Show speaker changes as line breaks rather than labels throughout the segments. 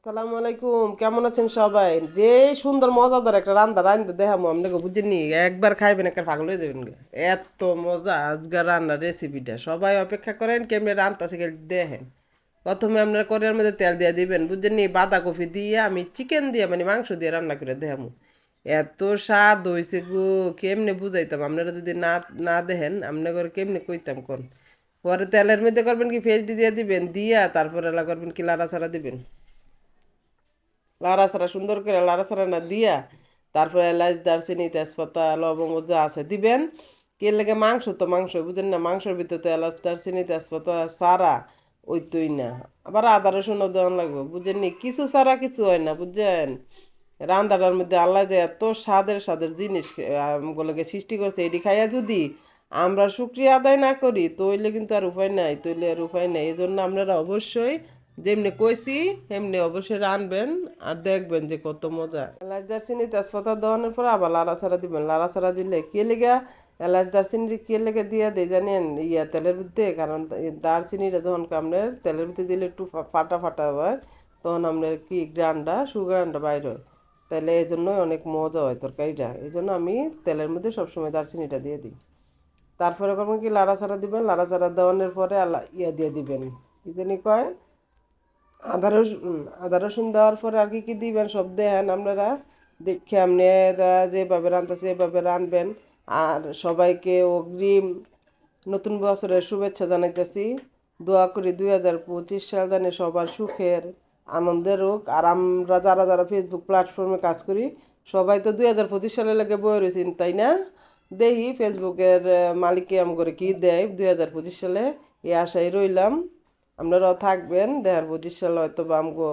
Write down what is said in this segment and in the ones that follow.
আসসালামু আলাইকুম, কেমন আছেন সবাই? যে সুন্দর মজাদার একটা রান্না রান্ধতে দেখামো আপনাকে, বুঝেননি? একবার খাইবেন একটা পাগল হয়ে যাবেন গে। এত মজা আজকের রান্নার রেসিপিটা, সবাই অপেক্ষা করেন কেমনে রান্না শিখে দেখেন। প্রথমে আপনারা কড়াইয়ের মধ্যে তেল দিয়ে দিবেন, বুঝেননি? বাঁধাকপি দিয়ে আমি চিকেন দিয়ে মানে মাংস দিয়ে রান্না করে দেখামো। এত স্বাদ হয়েছে গো, কেমনে বুঝাইতাম আপনারা যদি না না দেখেন, আপনাদের কেমনে কইতাম কোন। পরে তেলের মধ্যে করবেন কি ফেসডি দিয়ে দিবেন, দিয়া তারপরে এলা করবেন কি লাড়া ছাড়া দিবেন। লাড়াচাড়া সুন্দর করে লাড়াচাড়া না দিয়া তারপরে এলাচ দারচিনি তেজপাতা লবঙ্গ যা আছে দিবেন। কে লেগে মাংস তো মাংস বুঝেন না, মাংসের ভিতরে তো এলাচ দারচিনি তেজপাতা সারা ওই তুই না, আবার আদা রসুনও দেওয়া লাগবে, বুঝেন নি? কিছু ছাড়া কিছু হয় না, বুঝছেন? রান্নাটার মধ্যে আল্লাহ যে এত স্বাদের স্বাদের জিনিস গুলোকে সৃষ্টি করছে, এটি খাইয়া যদি আমরা শুক্রিয়া আদায় না করি তইলে কিন্তু আর উপায় নাই, তইলে আর উপায় নাই। এই জন্য আপনারা অবশ্যই যেমনি কইছি এমনি অবশ্যই রানবেন, আর দেখবেন যে কত মজা। এলাচ দারচিনি তেজপাতা দেওয়ানোর পর আবার লাড়াচাড়া দিবেন। লাড়াচাড়া দিলে কে লেগে এলাচ দারচিনি কে লেগে দিয়ে দেয় জানেন? তেলের ভিতরে, কারণ দারচিনিটা যখন আপনার তেলের ভিতরে দিলে একটু ফাটা ফাটা হয়, তখন আপনার কি গ্রানটা সুগ্রানটা বাইর হয়, তাহলে এই জন্যই অনেক মজা হয় তরকারিটা। এই জন্য আমি তেলের মধ্যে সবসময় দারচিনিটা দিয়ে দিই। তারপরে করবেন কি লাড়াচাড়া দিবেন। লাড়াচাড়া দেওয়ানোর পরে দিয়ে দিবেন, কি জানি কয়, আদা রসুন দেওয়ার পরে আর কি কি দিবেন সব দেন আপনারা দেখে। আপনারা যেভাবে রাঁধতেছে এভাবে রাঁধবেন। আর সবাইকে অগ্রিম নতুন বছরের শুভেচ্ছা জানাইতেছি। দোয়া করি 2025 সাল জানে সবার সুখের আনন্দের হোক। আর আমরা যারা যারা ফেসবুক প্ল্যাটফর্মে কাজ করি সবাই তো 2025 সালে লেগে বয়ে রয়েছেন, তাই না? দেখি ফেসবুকের মালিককে আম করে কি দেয় 2025 সালে, এই আশায় রইলাম। আপনারাও থাকবেন, 2025 সালে হয়তো বা আমগো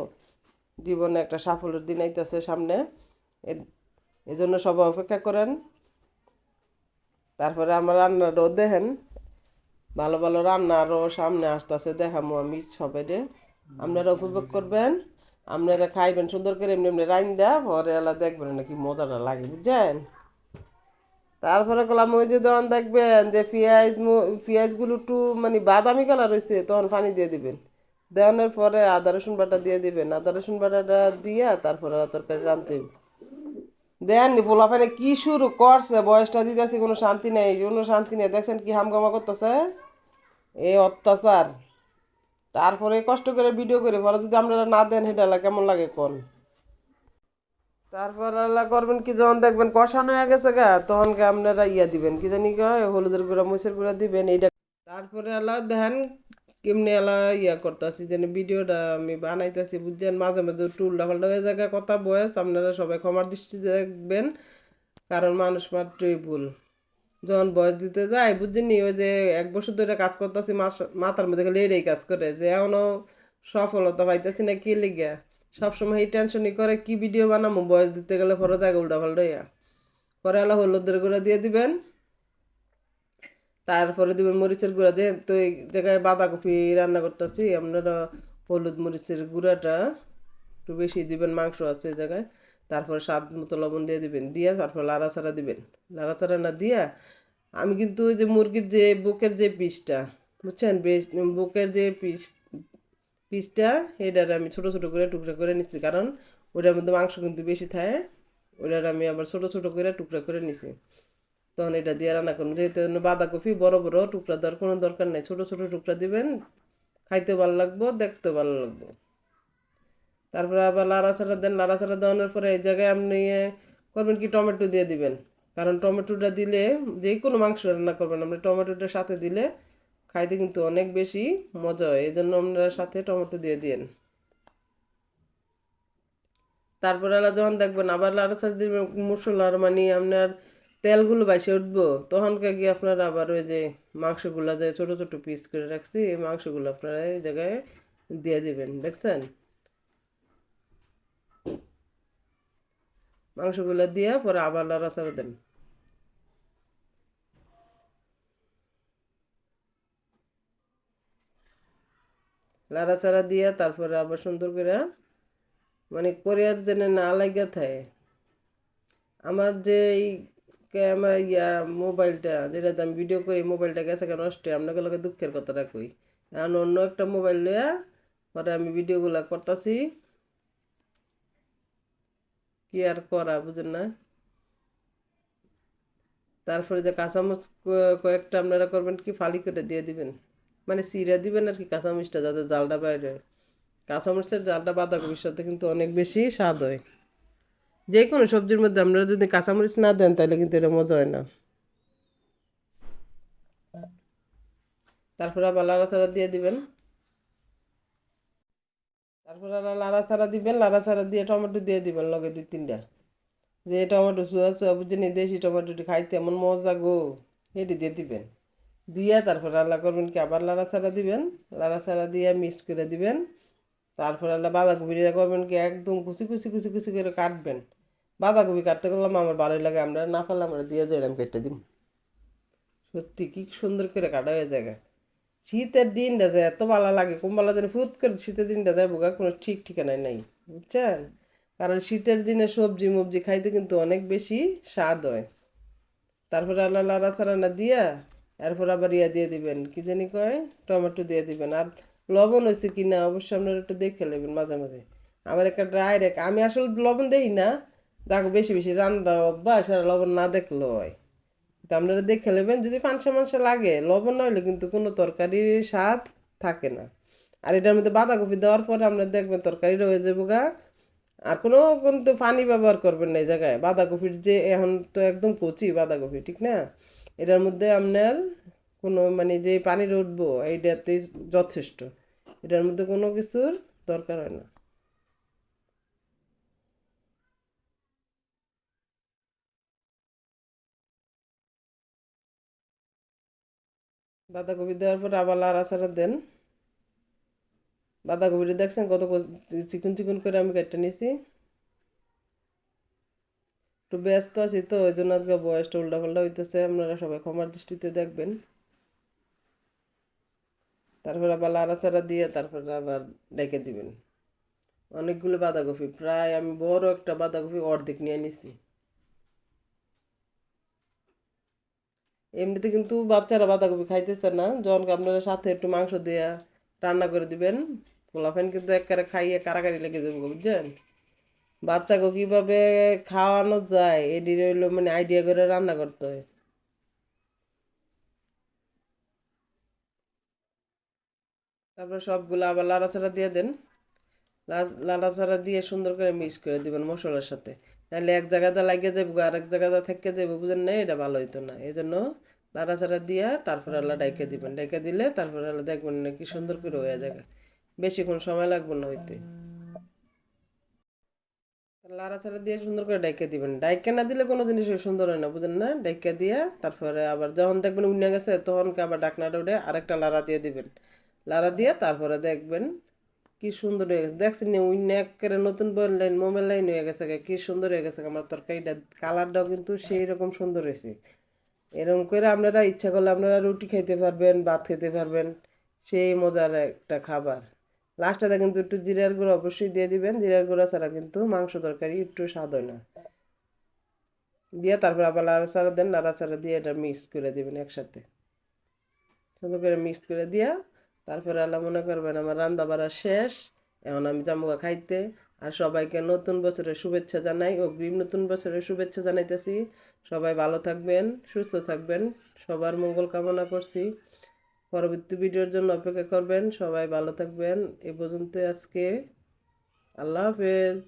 জীবনে একটা সাফল্যের দিন আইতেছে সামনে। এই জন্য সবাই অপেক্ষা করেন। তারপরে আমার রান্নাটাও দেখেন, ভালো ভালো রান্না আরও সামনে আসতেছে, দেখামো আমি সবাইরে। আপনারা উপভোগ করবেন, আপনারা খাইবেন সুন্দর করে এমনি এমনি রাইন্দা, পরে এলা দেখবেন নাকি মজাটা লাগে, বুঝছেন? তারপরে গেলাম ওই যে তখন দেখবেন যে পেঁয়াজগুলো একটু মানে বাদামি কালার হয়েছে, তখন পানি দিয়ে দিবেন। দেওয়ানোর পরে আদা রসুন বাটা দিয়ে দিবেন। আদা রসুন বাটাটা দিয়া তারপরে তরকারি রাঁধতে হবে। দেননি পোলাপানে কি শুরু করছে, বয়সটা দিতেছি, কোনো শান্তি নেই, কোনো শান্তি নেই। দেখছেন কি হামগামা করতেছে, এই অত্যাচার। তারপরে কষ্ট করে ভিডিও করে পরে যদি আপনারা না দেন সেটা কেমন লাগে কোন। তারপর আল্লাহ করবেন কি, যখন দেখবেন কষানো হয়ে গেছে গা, তখন আপনারা দিবেন, কি জানি কয়, হলুদের গুঁড়া মরিচের গুঁড়া দিবেন এইটা। তারপরে আল্লাহ দেখেন কেমনি আল্লাহ করতেছি, যেন ভিডিওটা আমি বানাইতেছি, বুঝছেন? মাঝে মাঝে একটু উল্টাপাল্টা হয়ে জায়গায় কথা বয়স, আপনারা সবাই ক্ষমার দৃষ্টিতে দেখবেন, কারণ মানুষ মাত্রই ভুল। যখন বয়স দিতে যাই, বুঝছেন, ওই যে 1 বছর ধরে কাজ করতেছি, মাথার মধ্যে খালি এটাই কাজ করে যে এখনো সফলতা পাইতেছি না, কি লিগা সবসময় এই টেনশনই করে কি ভিডিও বানাবো, বয়স দিতে গেলে পরে জায়গা উল্টা পাল্টা হইয়া। পরে আল্লাহ হলুদের গুঁড়া দিয়ে দিবেন। তারপরে দিবেন মরিচের গুঁড়া, যেহেতু এই জায়গায় বাঁধাকপি রান্না করতেছি, আপনারা হলুদ মরিচের গুঁড়াটা একটু বেশি দিবেন, মাংস আছে এই জায়গায়। তারপরে স্বাদ মতো লবণ দিয়ে দিবেন, দিয়ে তারপর লাড়াচাড়া দিবেন। লাড়াচাড়া না দিয়া আমি কিন্তু ওই যে মুরগির যে বুকের যে পিসটা, বুঝছেন, বেশ বুকের যে পিসটা এটার আমি ছোট ছোট করে টুকরা করে নিচ্ছি, কারণ ওটার মধ্যে মাংস কিন্তু বেশি থাকে। ওটার আমি আবার ছোট ছোট করে টুকরা করে নিছি, তখন এটা দিয়ে রান্না করুন। যেহেতু বাঁধাকপি বড় বড় টুকরা দেওয়ার কোনো দরকার নেই, ছোট ছোট টুকরা দিবেন, খাইতে ভালো লাগবো, দেখতে ভালো লাগবো। তারপরে আবার লাড়াচাড়া দেন। লাড়াচাড়া দেওয়ানোর পরে এই জায়গায় আপনি করবেন কি, টমেটো দিয়ে দিবেন। কারণ টমেটোটা দিলে, যে কোনো মাংস রান্না করবেন আপনি টমেটোটার সাথে দিলে খাইতে কিন্তু অনেক বেশি মজা হয়, এই জন্য আপনারা সাথে টমেটো দিয়ে দিন। তারপরে যখন দেখবেন আবার লাড়াচাড়া দিবেন, মশলার মানে আপনার তেলগুলো বাইসে উঠবো, তখনকে গিয়ে আপনারা আবার ওই যে মাংসগুলো যে ছোটো ছোটো পিস করে রাখছি, এই মাংসগুলো আপনারা এই জায়গায় দিয়ে দিবেন, দেখছেন? মাংসগুলো দিয়ে পরে আবার লাড়াচাড়া দেন। লাড়াচাড়া দিয়ে তারপরে আবার সুন্দর করে মানে কোরিয়ার জন্য না লাগিয়া থাকে। আমার যে এই ক্যামেরা মোবাইলটা যেটাতে আমি ভিডিও করি, মোবাইলটা গেছে কেন নষ্ট, আপনাকে লোকে দুঃখের কথাটা কই। এখন অন্য একটা মোবাইল লইয়া পরে আমি ভিডিওগুলো করতেছি, কি আর করা বুঝেন না। তারপরে যে কাঁচামরিচ কয়েকটা আপনারা করবেন কি ফালি করে দিয়ে দিবেন, মানে চিরা দিবেন আর কি কাঁচামরিচটা, যাতে জালটা বাইরে হয়। কাঁচামরিচের জালটা বাঁধাকপির সাথে কিন্তু অনেক বেশি স্বাদ হয়। যে কোনো সবজির মধ্যে আপনারা যদি কাঁচামরিচ না দেন তাহলে কিন্তু এটা মজা হয় না। তারপরে আবার লাড়াচাড়া দিয়ে দিবেন। তারপরে লাড়াচাড়া দিবেন, লাড়াচাড়া দিয়ে টমেটো দিয়ে দিবেন লগে 2-3টা। যে টমেটো সুয়া বুঝিনি দেশি টমেটোটি খাইতে এমন মজা গো, এটি দিয়ে দিবেন। দিয়া তারপর রান্না করবেন কি আবার লাড়াচাড়া দিবেন, লাড়াচাড়া দিয়ে মিক্সড করে দিবেন। তারপর আল্লাহ বাঁধাকপিটা করবেন কি একদম কুচি কুচি কুচি কুচি করে কাটবেন। বাঁধাকপি কাটতে গেলাম আমার ভালোই লাগে, আমরা না পারলে আমরা দিয়ে দিলাম কেটে দিন। সত্যি কি সুন্দর করে কাটা হয়ে যায়। শীতের দিনটা যে এত ভালো লাগে, কুম্বালা দিনে ফুট করে শীতের দিনটা দেয় বোকা কোনো ঠিক ঠিকানায় নাই, বুঝছেন। কারণ শীতের দিনে সবজি মবজি খাইতে কিন্তু অনেক বেশি স্বাদ হয়। তারপরে আল্লাহ লাড়াচাড়া না দিয়া এরপর আবার ইয়া দিয়ে দিবেন, কি জানি কয়, টমেটো দিয়ে দিবেন। আর লবণ হয়েছে কি না অবশ্যই আপনারা একটু দেখে নেবেন মাঝে মাঝে। আবার একটা ডাইরেক্ট আমি আসলে লবণ দেখি না, দেখো বেশি বেশি রান্না অভ্যাস, আর লবণ না দেখলেও হয়। তা আপনারা দেখে নেবেন, যদি পাঁচশো মাংসে লাগে লবণ না হলে কিন্তু কোনো তরকারির স্বাদ থাকে না। আর এটার মধ্যে বাঁধাকপি দেওয়ার পরে আপনারা দেখবেন তরকারিটা হয়ে যাবো গা। আর কোনো কিন্তু পানি ব্যবহার করবেন না এই জায়গায়, বাঁধাকপির যে এখন তো একদম কচি বাঁধাকপি, ঠিক না। এটার মধ্যে আপনার কোনো মানে যে পানির উঠবো এইটাতেই যথেষ্ট, এটার মধ্যে কোনো কিছুর দরকার হয় না। বাঁধাকপি দেওয়ার পর আবার লাড়াচাড়া দেন। বাঁধাকপিটা দেখছেন কত চিকন চিকন করে আমি কেটে নিয়েছি। একটু ব্যস্ত আছি তো ওই জন্য আজকে বয়সটা উল্টাপাল্টা হইতেছে, আপনারা সবাই ক্ষমার দৃষ্টিতে দেখবেন। তারপর আবার লাড়াচাড়া দিয়ে তারপর আবার ডেকে দিবেন। অনেকগুলো বাঁধাকপি, প্রায় আমি বড় একটা বাঁধাকপি অর্ধেক নিয়ে নিছি। এমনিতে কিন্তু বাচ্চারা বাঁধাকপি খাইতেছে না, যখন আপনারা সাথে একটু মাংস দিয়ে রান্না করে দিবেন, পোলাপান কিন্তু একবারে খাইয়ে কারাকারি লেগে যাবে বুঝছেন। বাচ্চাকে কিভাবে খাওয়ানো যায় এটি রইল মানে আইডিয়া করে রান্না করতে হয়। তারপর সবগুলো আবার লাড়াচাড়া দিয়ে দেন। নাড়াচাড়া দিয়ে সুন্দর করে মিক্স করে দিবেন মশলার সাথে। নাহলে এক জায়গাতে লাগিয়ে যাবো আর এক জায়গাতে থেকে যাবো, বুঝেন না, এটা ভালো হইতো না। এই জন্য নাড়াচাড়া দিয়া তারপর আল্লাহ ডাইকে দিবেন, ডাইকে দিলে তারপর আল্লাহ দেখবেন না কি সুন্দর করে হয়ে যাবে। বেশিক্ষণ সময় লাগবে না হইতে। লাড়াচাড়া দিয়ে সুন্দর করে ডাইকে দিবেন, ডাইকে না দিলে কোনো জিনিস সুন্দর হয় না, বুঝেন না। ডাইকে দিয়া তারপরে আবার যখন দেখবেন উন্না গেছে তখন আবার ডাকনাটা উঠে আরেকটা লাড়া দিয়ে দিবেন। লাড়া দিয়ে তারপরে দেখবেন কি সুন্দর হয়ে গেছে। দেখছেন নি উইন্না একেবারে নতুন বল লাইন মোবাইল লাইন হয়ে গেছে গা, কি সুন্দর হয়ে গেছে আমার তরকারিটা। কালারটাও কিন্তু সেই রকম সুন্দর হয়েছে। এরকম করে আপনারা ইচ্ছা করলে আপনারা রুটি খাইতে পারবেন, ভাত খেতে পারবেন, সেই মজার একটা খাবার। লাস্টটাতে কিন্তু একটু জিরার গুঁড়ো অবশ্যই দিয়ে দিবেন, জিরার গুঁড়া ছাড়া কিন্তু মাংস তরকারি একটু স্বাদ হয় না। দিয়ে তারপর আবার নাড়াচাড়া দেন, নাড়াচাড়া দিয়ে এটা মিক্স করে দিবেন একসাথে, সুন্দর করে মিক্স করে দিয়া তারপরে আল্লাহ মনে করবেন আমার রান্না বাড়া শেষ, এখন আমি জামুকা খাইতে। আর সবাইকে নতুন বছরের শুভেচ্ছা জানাই, অগ্রিম নতুন বছরের শুভেচ্ছা জানাইতেছি। সবাই ভালো থাকবেন, সুস্থ থাকবেন, সবার মঙ্গল কামনা করছি। পরবর্তী ভিডিওর জন্য অপেক্ষা করবেন, সবাই ভালো থাকবেন। এ পর্যন্ত আজকে, আল্লাহ হাফেজ।